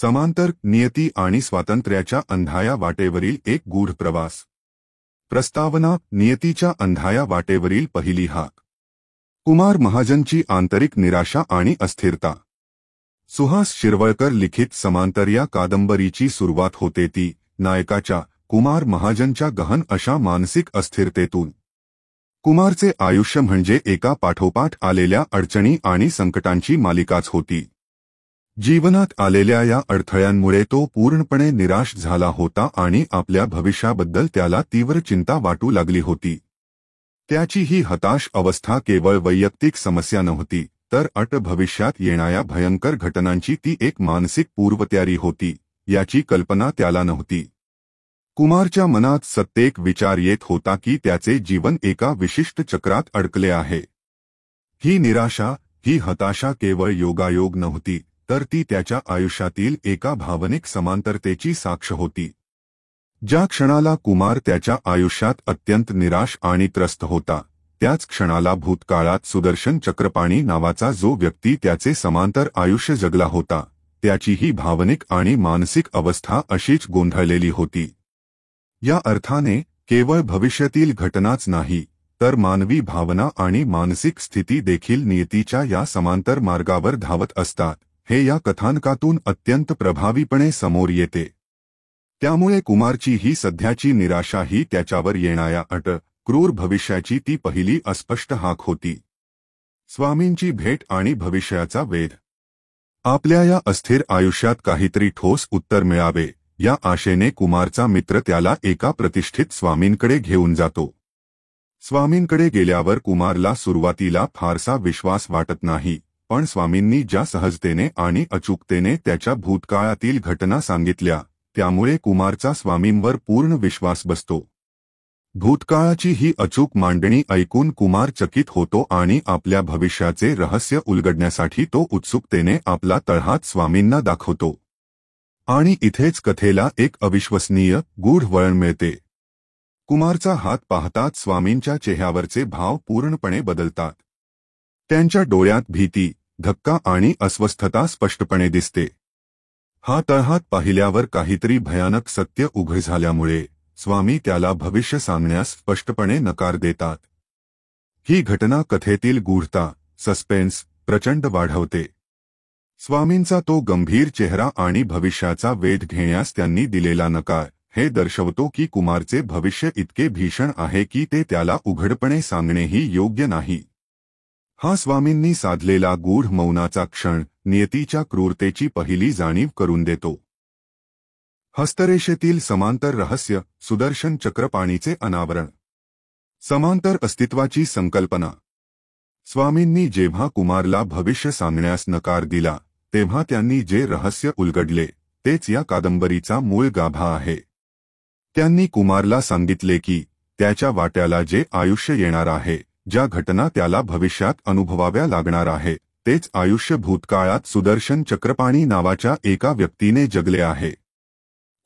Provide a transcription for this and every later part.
समांतर नियती आणि स्वातंत्र्याच्या अंधाया वाटेवरील एक गूढ प्रवास. प्रस्तावना. नियतीच्या अंधाया वाटेवरील पहिली हाक. कुमार महाजनची आंतरिक निराशा आणि अस्थिरता. सुहास शिरवळकर लिखित समांतर या कादंबरीची सुरुवात होते ती नायकाच्या कुमार महाजनच्या गहन अशा मानसिक अस्थिरतेतून. कुमारचे आयुष्य म्हणजे एका पाठोपाठ आलेल्या अडचणी आणि संकटांची मालिकाच होती. जीवनात आलेल्या या अडथळ्यांमुळे तो पूर्णपणे निराश झाला होता आणि आपल्या भविष्याबद्दल त्याला तीव्र चिंता वाटू लागली होती. त्याची ही हताश अवस्था केवळ वैयक्तिक समस्या नव्हती, तर भविष्यात येणाऱ्या भयंकर घटनांची ती एक मानसिक पूर्वतयारी होती, याची कल्पना त्याला नव्हती. कुमारच्या मनात सतत विचार येत होता की त्याचे जीवन एका विशिष्ट चक्रात अडकले आहे. ही निराशा, ही हताशा केवळ योगायोग नव्हती, तर ती त्याच्या आयुष्यातील एका भावनिक समांतरतेची साक्ष होती. ज्या क्षणाला कुमार त्याच्या आयुष्यात अत्यंत निराश आणि त्रस्त होता, त्याच क्षणाला भूतकाळात सुदर्शन चक्रपाणी नावाचा जो व्यक्ती त्याचे समांतर आयुष्य जगला होता, त्याची ही भावनिक आणि मानसिक अवस्था अशीच गोंधळलेली होती. या अर्थाने केवळ भविष्यातील घटनाच नाही, तर मानवी भावना आणि मानसिक स्थिती देखील नियतीच्या या समांतर मार्गावर धावत असतात, हे या कथानकातून अत्यंत प्रभावीपणे समोर येते. त्यामुळे कुमारची ही सध्याची निराशा ही त्याच्यावर येणाऱ्या क्रूर भविष्याची ती पहिली अस्पष्ट हाक होती. स्वामींची भेट आणि भविष्याचा वेध. आपल्या या अस्थिर आयुष्यात काहीतरी ठोस उत्तर मिळावे, या आशेने कुमारचा मित्र त्याला एका प्रतिष्ठित स्वामींकडे घेऊन जातो. स्वामींकडे गेल्यावर कुमारला सुरुवातीला फारसा विश्वास वाटत नाही, पण स्वामींनी ज्या सहजतेने आणि अचूकतेने त्याच्या भूतकाळातील घटना सांगितल्या, त्यामुळे कुमारचा स्वामींवर पूर्ण विश्वास बसतो. भूतकाळाची ही अचूक मांडणी ऐकून कुमार चकित होतो आणि आपल्या भविष्याचे रहस्य उलगडण्यासाठी तो उत्सुकतेने आपला तळहात स्वामींना दाखवतो. आणि इथेच कथेला एक अविश्वसनीय गूढ वळण मिळते. कुमारचा हात पाहताच स्वामींच्या चेहऱ्यावरचे भाव पूर्णपणे बदलतात. त्यांच्या डोळ्यात भीती, धक्का आणि अस्वस्थता स्पष्टपणे दिसते. हा तळहात पाहिल्यावर काहीतरी भयानक सत्य उघड झाल्यामुळे स्वामी त्याला भविष्य सांगण्यास स्पष्टपणे नकार देतात. ही घटना कथेतील गूढता, सस्पेन्स प्रचंड वाढवते. स्वामींचा तो गंभीर चेहरा आणि भविष्याचा वेध घेण्यास त्यांनी दिलेला नकार हे दर्शवतो की कुमारचे भविष्य इतके भीषण आहे की ते त्याला उघडपणे सांगणेही योग्य नाही. हा स्वामींनी साधलेला गूढ मौनाचा क्षण नियतीच्या क्रूरतेची पहिली जाणीव करून देतो. हस्तरेषेतील समांतर रहस्य. सुदर्शन चक्रपाणीचे अनावरण. समांतर अस्तित्वाची संकल्पना. स्वामींनी जेव्हा कुमारला भविष्य सांगण्यास नकार दिला, तेव्हा त्यांनी जे रहस्य उलगडले, तेच या कादंबरीचा मूळ गाभा आहे. त्यांनी कुमारला सांगितले की त्याच्या वाट्याला जे आयुष्य येणार आहे, ज्या घटना त्याला भविष्यात अनुभवाव्या लागणार आहे, तेच आयुष्य भूतकाळात सुदर्शन चक्रपाणी नावाच्या एका व्यक्तीने जगले आहे.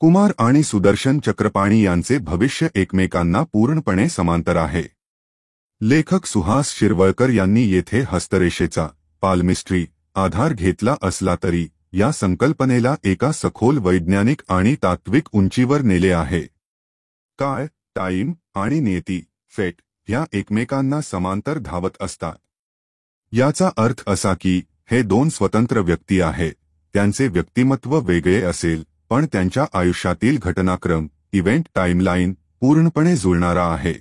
कुमार आणि सुदर्शन चक्रपाणी यांचे भविष्य एकमेकांना पूर्णपणे समांतर आहे. लेखक सुहास शिरवळकर यांनी येथे हस्तरेषेचा पालमिस्ट्री आधार घेतला असला तरी या संकल्पनेला एका सखोल वैज्ञानिक आणि तात्विक उंचीवर नेले आहे. काळ, टाइम आणि नियती, फेट ह्या एकमेकांना समांतर धावत असतात. याचा अर्थ असा की हे दोन स्वतंत्र व्यक्ती आहेत. त्यांचे व्यक्तिमत्व वेगळे असेल, पण त्यांच्या आयुष्यातील घटनाक्रम, इव्हेंट टाइमलाईन पूर्णपणे जुळणारा आहे.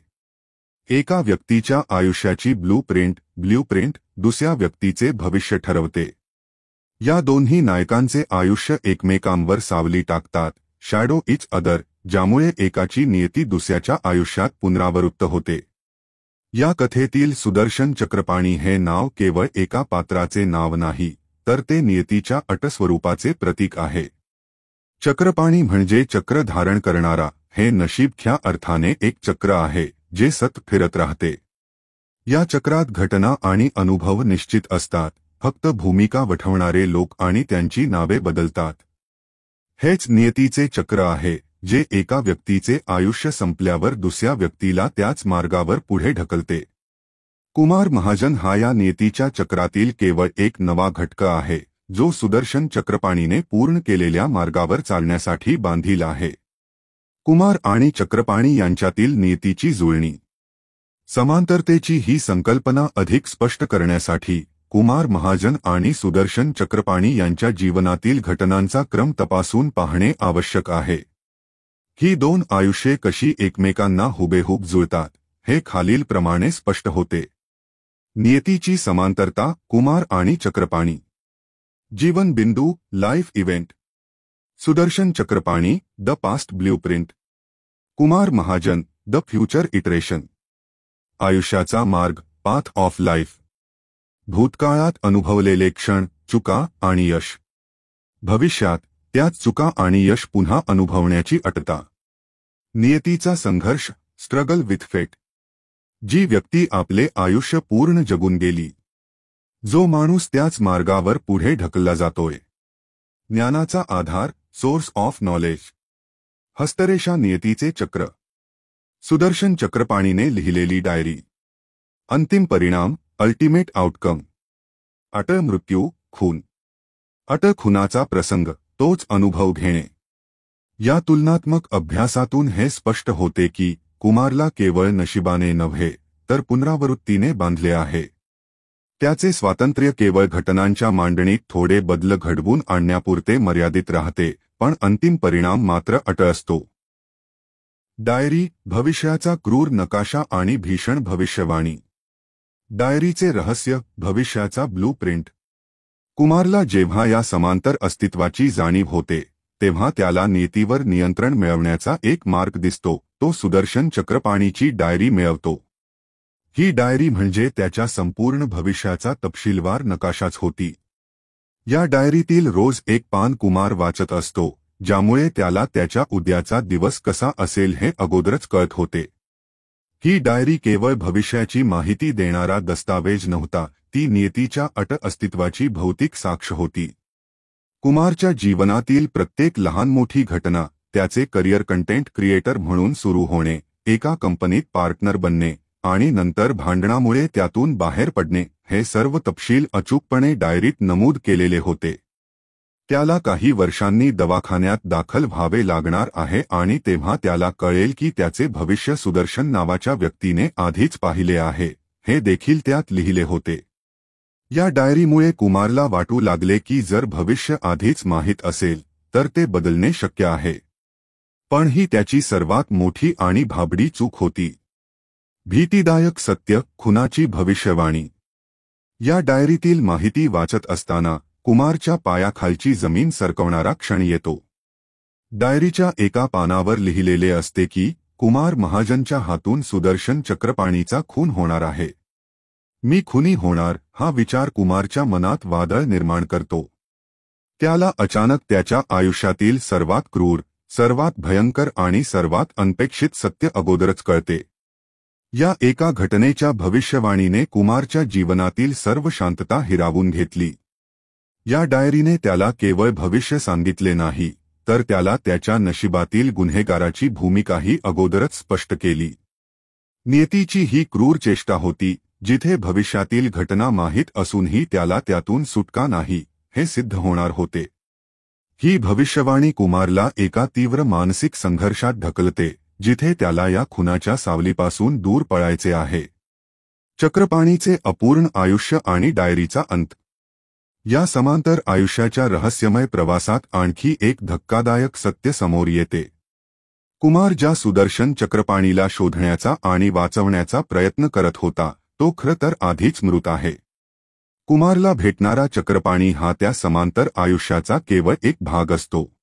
एका व्यक्तीच्या आयुष्याची ब्लूप्रिंट दुसऱ्या व्यक्तीचे भविष्य ठरवते. या दोन्ही नायकांचे आयुष्य एकमेकांवर सावली टाकतात, शॅडो इच अदर, ज्यामुळे एकाची नियती दुसऱ्याच्या आयुष्यात पुनरावृत्त होते. या कथेतील सुदर्शन चक्रपाणी हे नाव केवळ एका पात्राचे नाव नाही, तर ते नियतीच्या अटस्वरूपाचे प्रतीक आहे. चक्रपाणी म्हणजे चक्र धारण करणारा, हे नशीब ख्या अर्थाने एक चक्र आहे, जे सतत फिरत राहते. या चक्रात घटना आणि अनुभव निश्चित असतात, फक्त भूमिका वठवणारे लोक आणि त्यांची नावे बदलतात. हेच नियतीचे चक्र आहे, जे एका व्यक्तीचे आयुष्य संपल्यावर दुसऱ्या व्यक्तीला त्याच मार्गावर पुढे ढकलते. कुमार महाजन हा या नियतीच्या चक्रातील केवळ एक नवा घटक आहे, जो सुदर्शन चक्रपाणीने पूर्ण केलेल्या मार्गावर चालण्यासाठी बांधील आहे. कुमार आणि चक्रपाणी यांच्यातील नियतीची जुळणी. समांतरतेची ही संकल्पना अधिक स्पष्ट करण्यासाठी कुमार महाजन आणि सुदर्शन चक्रपाणी यांच्या जीवनातील घटनांचा क्रम तपासून पाहणे आवश्यक आहे. ही दोन आयुष्ये कशी एकमेकांना हुबेहूब जुळतात हे खालीलप्रमाणे स्पष्ट होते. नियतीची समांतरता. कुमार आणि चक्रपाणी. जीवन बिंदू, life event. Sudarshan Chakrapani, the past blueprint. Kumar Mahajan, the future iteration. आयुष्याचा मार्ग, पाथ ऑफ लाईफ. भूतकाळात अनुभवलेले क्षण, चुका आणि यश. भविष्यात त्याच चुका आणि यश पुन्हा अनुभवण्याची अटता. नियतीचा संघर्ष, स्ट्रगल विथ फेट. जी व्यक्ती आपले आयुष्य पूर्ण जगून गेली. जो माणूस त्याच मार्गावर पुढे ढकलला जातोय. ज्ञानाचा आधार, सोर्स ऑफ नॉलेज. हस्तरेषा. नियतीचे चक्र. सुदर्शन चक्रपाणीने लिहिलेली डायरी. अंतिम परिणाम, अल्टिमेट आउटकम. अटळ मृत्यू, खून. अटळ खुनाचा प्रसंग, तोच अनुभव घेणे. या तुलनात्मक अभ्यासातून हे स्पष्ट होते की कुमारला केवळ नशिबाने नव्हे तर पुनरावृत्तीने बांधले आहे. त्याचे स्वातंत्र्य केवळ घटनांच्या मांडणीत थोडे बदल घडवून आणण्यापुरते मर्यादित राहते, पण अंतिम परिणाम मात्र अटळ असतो. डायरी. भविष्याचा क्रूर नकाशा आणि भीषण भविष्यवाणी. डायरीचे रहस्य, भविष्याचा ब्लूप्रिंट. कुमारला जेव्हा या समांतर अस्तित्वाची जाणीव होते तेव्हा त्याला नियतीवर नियंत्रण मिळवण्याचा एक मार्ग दिसतो. तो सुदर्शन चक्रपाणीची डायरी मिळवतो. ही डायरी म्हणजे त्याच्या संपूर्ण भविष्याचा तपशीलवार नकाशाच होती. या डायरीतील रोज एक पान कुमार वाचत असतो, ज्यामुळे त्याला त्याच्या उद्याचा दिवस कसा असेल हे अगोदरच कळत होते. ही डायरी केवळ भविष्याची माहिती देणारा दस्तावेज नव्हता, ती नियतीच्या अटळ अस्तित्वाची भौतिक साक्ष होती. कुमारच्या जीवनातील प्रत्येक लहान मोठी घटना, त्याचे करिअर कंटेंट क्रिएटर म्हणून सुरू होणे, एका कंपनीत पार्टनर बनणे आणि नंतर भांडणामुळे त्यातून बाहेर पडणे, हे सर्व तपशील अचूकपणे डायरीत नमूद केलेले होते. त्याला काही वर्षांनी दवाखान्यात दाखल व्हावे लागणार आहे आणि तेव्हा त्याला कळेल की त्याचे भविष्य सुदर्शन नावाच्या व्यक्तीने आधीच पाहिले आहे, हे देखील त्यात लिहिले होते. या डायरीमुळे कुमारला वाटू लागले की जर भविष्य आधीच माहीत असेल तर ते बदलणे शक्य आहे. पण ही त्याची सर्वात मोठी आणि भाबडी चूक होती. भीतीदायक सत्य, खुनाची भविष्यवाणी. या डायरीतील माहिती वाचत असताना कुमारच्या पायाखालची जमीन सरकवणारा क्षण येतो. डायरीच्या एका पानावर लिहिलेले असते की कुमार महाजनच्या हातून सुदर्शन चक्रपाणीचा खून होणार आहे. मी खुनी होणार हा विचार कुमारच्या मनात वादळ निर्माण करतो. त्याला अचानक त्याच्या आयुष्यातील सर्वात क्रूर, सर्वात भयंकर आणि सर्वात अनपेक्षित सत्य अगोदरच कळते. या एका घटनेच्या भविष्यवाणीने कुमारच्या जीवनातील सर्व शांतता हिरावून घेतली. या डायरीने त्याला केवळ भविष्य सांगितले नाही, तर त्याला त्याच्या नशिबातील गुन्हेगाराची भूमिकाही अगोदरच स्पष्ट केली. नियतीची ही क्रूर चेष्टा होती, जिथे भविष्यातील घटना माहीत असूनही त्याला त्यातून सुटका नाही, हे सिद्ध होणार होते. ही भविष्यवाणी कुमारला एका तीव्र मानसिक संघर्षात ढकलते, जिथे त्याला या खुनाच्या सावलीपासून दूर पळायचे आहे. चक्रपाणीचे अपूर्ण आयुष्य आणि डायरीचा अंत. या समांतर आयुष्याच्या रहस्यमय प्रवासात आणखी एक धक्कादायक सत्य समोर येते. कुमार ज्या सुदर्शन चक्रपाणीला शोधण्याचा आणि वाचवण्याचा प्रयत्न करत होता, तो खरं तर आधीच मृत आहे. कुमारला भेटणारा चक्रपाणी हा त्या समांतर आयुष्याचा केवळ एक भाग असतो.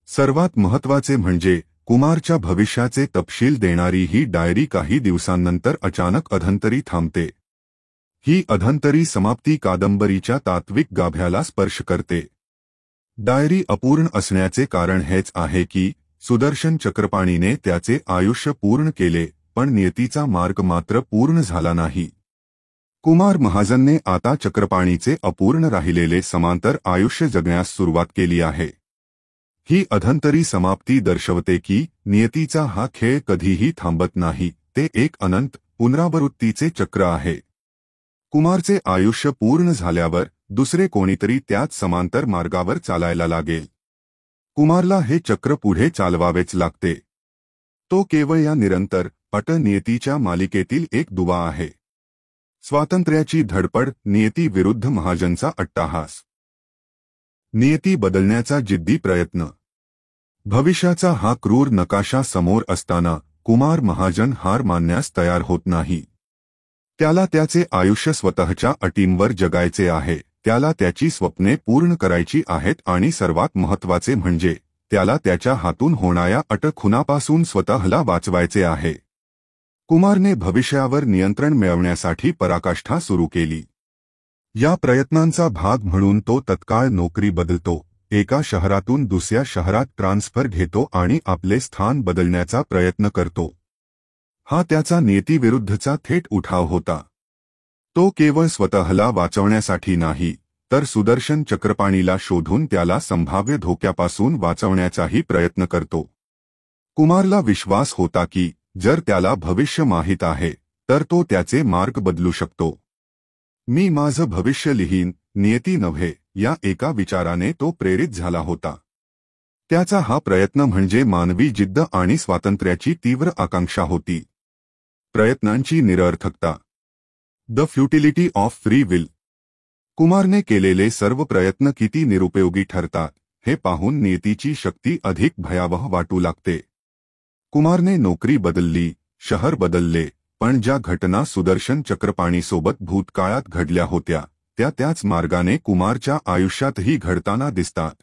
सर्वात महत्त्वाचे म्हणजे कुमारच्या भविष्याचे तपशील देणारी ही डायरी काही दिवसांनंतर अचानक अधंतरी थांबते. ही अधंतरी समाप्ती कादंबरीच्या तात्विक गाभ्याला स्पर्श करते. डायरी अपूर्ण असण्याचे कारण हेच आहे की सुदर्शन चक्रपाणीने त्याचे आयुष्य पूर्ण केले, पण नियतीचा मार्ग मात्र पूर्ण झाला नाही. कुमार महाजनने आता चक्रपाणीचे अपूर्ण राहिलेले समांतर आयुष्य जगण्यास सुरुवात केली आहे. ही अधंतरी समाप्ती दर्शवते की नियतीचा हा खेळ कधीही थांबत नाही, ते एक अनंत पुनरावृत्तीचे चक्र आहे. कुमारचे आयुष्य पूर्ण झाल्यावर दुसरे कोणीतरी त्याच समांतर मार्गावर चालायला लागेल. कुमारला हे चक्र पुढे चालवावेच लागते. तो केवळ या निरंतर नियतीच्या मालिकेतील एक दुवा आहे. स्वातंत्र्याची धडपड, नियती विरुद्ध महाजनचा अट्टाहास. नियती बदलण्याचा जिद्दी प्रयत्न. भविष्याचा हा क्रूर नकाशा समोर असताना कुमार महाजन हार मानण्यास तयार होत नाही. त्याला त्याचे आयुष्य स्वतःच्या अटींवर जगायचे आहे. त्याला त्याची स्वप्ने पूर्ण करायची आहेत आणि सर्वात महत्त्वाचे म्हणजे त्याला त्याच्या हातून होणाऱ्या खुनापासून स्वतःला वाचवायचे आहे. कुमारने भविष्यावर नियंत्रण मिळवण्यासाठी पराकाष्ठा सुरू केली. या प्रयत्नांचा भाग म्हणून तो तत्काळ नोकरी बदलतो, एका शहरातून दुसऱ्या शहरात ट्रान्सफर घेतो आणि आपले स्थान बदलण्याचा प्रयत्न करतो. हा त्याचा नियतीविरुद्धचा थेट उठाव होता. तो केवळ स्वतःला वाचवण्यासाठी नाही, तर सुदर्शन चक्रपाणीला शोधून त्याला संभाव्य धोक्यापासून वाचवण्याचाही प्रयत्न करतो. कुमारला विश्वास होता की जर त्याला भविष्य माहीत आहे तर तो त्याचे मार्ग बदलू शकतो. मी माझं भविष्य लिहीन, नियती नव्हे, या एका विचाराने तो प्रेरित झाला होता. त्याचा हा प्रयत्न म्हणजे मानवी जिद्द आणि स्वातंत्र्याची तीव्र आकांक्षा होती. प्रयत्नांची निरर्थकता. The futility of free will. कुमारने केलेले सर्व प्रयत्न किती निरुपयोगी ठरतात हे पाहून नियतीची शक्ती अधिक भयावह वाटू लागते. कुमारने नोकरी बदलली, शहर बदलले, पण ज्या घटना सुदर्शन चक्रपाणीसोबत भूतकाळात घडल्या होत्या त्या त्याच मार्गाने कुमारच्या आयुष्यातही घडताना दिसतात.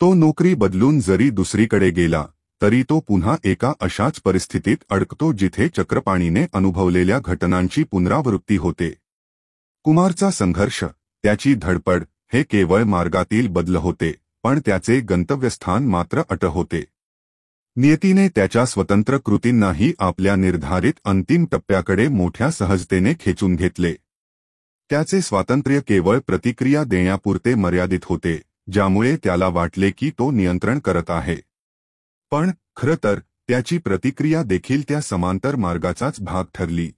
तो नोकरी बदलून जरी दुसरीकडे गेला तरी तो पुन्हा एका अशाच परिस्थितीत अडकतो जिथे चक्रपाणीने अनुभवलेल्या घटनांची पुनरावृत्ती होते. कुमारचा संघर्ष, त्याची धडपड हे केवळ मार्गातील बदल होते, पण त्याचे गंतव्यस्थान मात्र अट होते. नियतीने त्याच्या स्वतंत्र कृतींनाही आपल्या निर्धारित अंतिम टप्प्याकडे मोठ्या सहजतेने खेचून घेतले. त्याचे स्वातंत्र्य केवळ प्रतिक्रिया देण्यापुरते मर्यादित होते, ज्यामुळे त्याला वाटले की तो नियंत्रण करत आहे. पण खरं तर त्याची प्रतिक्रिया देखील त्या समांतर मार्गाचाच भाग ठरली.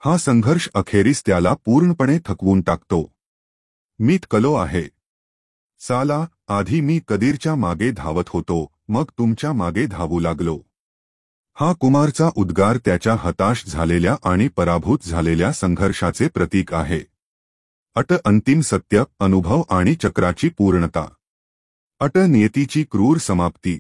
हा संघर्ष अखेरीस त्याला पूर्णपणे थकवून टाकतो. मी थकलो आहे. साला, आधी मी कदीरच्या मागे धावत होतो, मग तुमच्या मागे धावू लागलो. हा कुमारचा उद्गार त्याच्या हताश झालेल्या आणि पराभूत झालेल्या संघर्षाचे प्रतीक आहे. अंतिम सत्य, अनुभव आणि चक्राची पूर्णता. नियतीची क्रूर समाप्ती.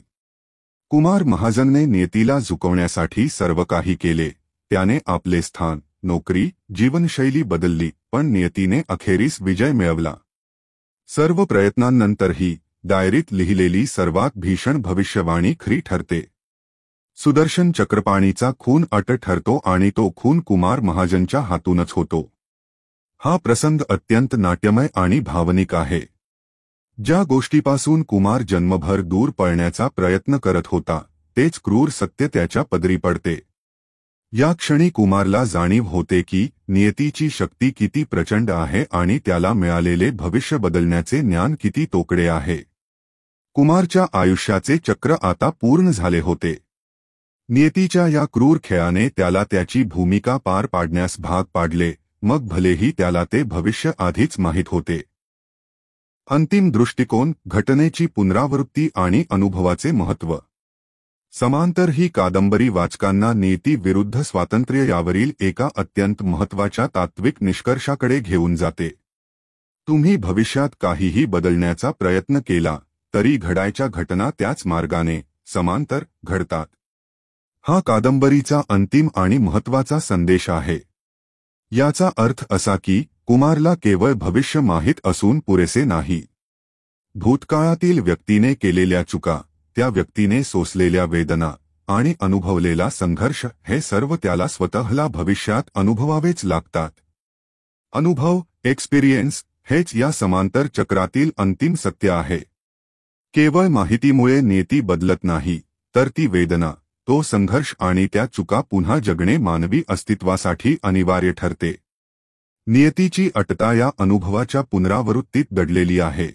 कुमार महाजनने नियतीला झुकवण्यासाठी सर्व काही केले. त्याने आपले स्थान, नोकरी, जीवनशैली बदलली, पण नियतीने अखेरीस विजय मिळवला. सर्व प्रयत्नांनंतरही डायरीत लिहिलेली सर्वात भीषण भविष्यवाणी खरी ठरते. सुदर्शन चक्रपाणीचा खून ठरतो आणि तो खून कुमार महाजनच्या हातूनच होतो. हा प्रसंग अत्यंत नाट्यमय आणि भावनिक आहे. ज्या गोष्टीपासून कुमार जन्मभर दूर पळण्याचा प्रयत्न करत होता तेच क्रूर सत्य त्याच्या पदरी पडते. या क्षणी कुमारला जाणीव होते की नियतीची शक्ती किती प्रचंड आहे आणि त्याला मिळालेले भविष्य बदलण्याचे ज्ञान किती तोकडे आहे. कुमारच्या आयुष्याचे चक्र आता पूर्ण झाले होते. नियतीच्या या क्रूर खेळाने त्याला त्याची भूमिका पार पाडण्यास भाग पाडले, मग भलेही त्याला ते भविष्य आधीच माहीत होते. अंतिम दृष्टिकोन, घटनेची पुनरावृत्ती आणि अनुभवाचे महत्त्व. समांतर ही कादंबरी वाचकांना नियती विरुद्ध स्वातंत्र्य यावरील एका अत्यंत महत्त्वाच्या तात्विक निष्कर्षाकडे घेऊन जाते. तुम्ही भविष्यात काहीही बदलण्याचा प्रयत्न केला तरी घडायच्या घटना त्याच मार्गाने, समांतर, घडतात. हा कादंबरीचा अंतिम आणि महत्त्वाचा संदेश आहे. याचा अर्थ असा की कुमारला केवळ भविष्य माहीत असून पुरेसे नाही. भूतकाळातील व्यक्तीने केलेल्या चुका, त्या व्यक्तीने सोसलेल्या वेदना आणि अनुभवलेला संघर्ष हे सर्व त्याला स्वतःला भविष्यात अनुभवावेच लागतात. अनुभव, एक्सपिरियन्स, हेच या समांतर चक्रातील अंतिम सत्य आहे. केवळ माहितीमुळे नियती बदलत नाही, तर ती वेदना, तो संघर्ष आणि त्या चुका पुन्हा जगणे मानवी अस्तित्वासाठी अनिवार्य ठरते. नियतीची अटता या अनुभवाच्या पुनरावृत्तीत दडलेली आहे.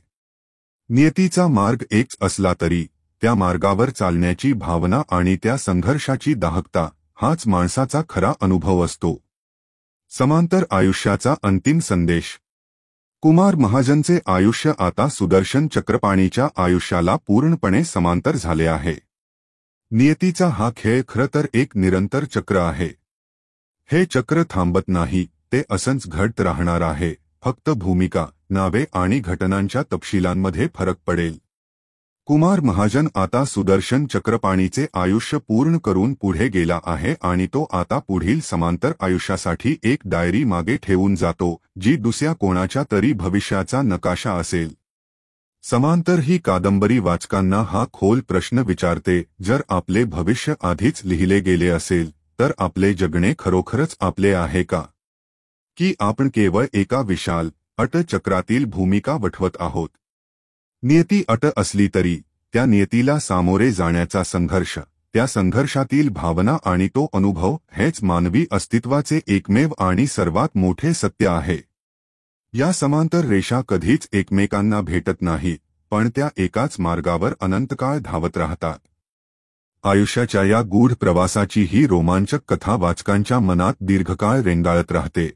नियतीचा मार्ग एकच असला तरी त्या मार्गावर चालण्याची भावना आणि त्या संघर्षाची दाहकता हाच माणसाचा खरा अनुभव असतो. समांतर आयुष्याचा अंतिम संदेश. कुमार महाजनचे आयुष्य आता सुदर्शन चक्रपाणीच्या आयुष्याला पूर्णपणे समांतर झाले आहे. नियतीचा हा खेळ खरं तर एक निरंतर चक्र आहे. हे चक्र थांबत नाही, ते असंच घडत राहणार आहे. फक्त भूमिका, नावे आणि घटनांच्या तपशिलांमध्ये फरक पडेल. कुमार महाजन आता सुदर्शन चक्रपाणीचे आयुष्य पूर्ण करून पुढे गेला आहे आणि तो आता पुढील समांतर आयुष्यासाठी एक डायरी मागे ठेवून जातो, जी दुसऱ्या कोणाच्या तरी भविष्याचा नकाशा असेल. समांतर ही कादंबरी वाचकांना हा खोल प्रश्न विचारते, जर आपले भविष्य आधीच लिहिले गेले असेल, तर आपले जगणे खरोखरच आपले आहे का? की आपण केवळ एका विशाल, अट चक्रातील भूमिका वठवत आहोत? नियती अट असली तरी, त्या नियतीला सामोरे जाण्याचा संघर्ष, त्या संघर्षातील भावना आणि तो अनुभव हेच मानवी अस्तित्वाचे एकमेव आणि सर्वात मोठे सत्य आहे. या समांतर रेषा कधीच एकमेकांना भेटत नाहीत, पण त्या एकाच मार्गावर अनंतकाळ धावत राहतात. आयुष्याच्या या गूढ प्रवासाची ही रोमांचक कथा वाचकांच्या मनात दीर्घकाळ रेंगाळत राहते.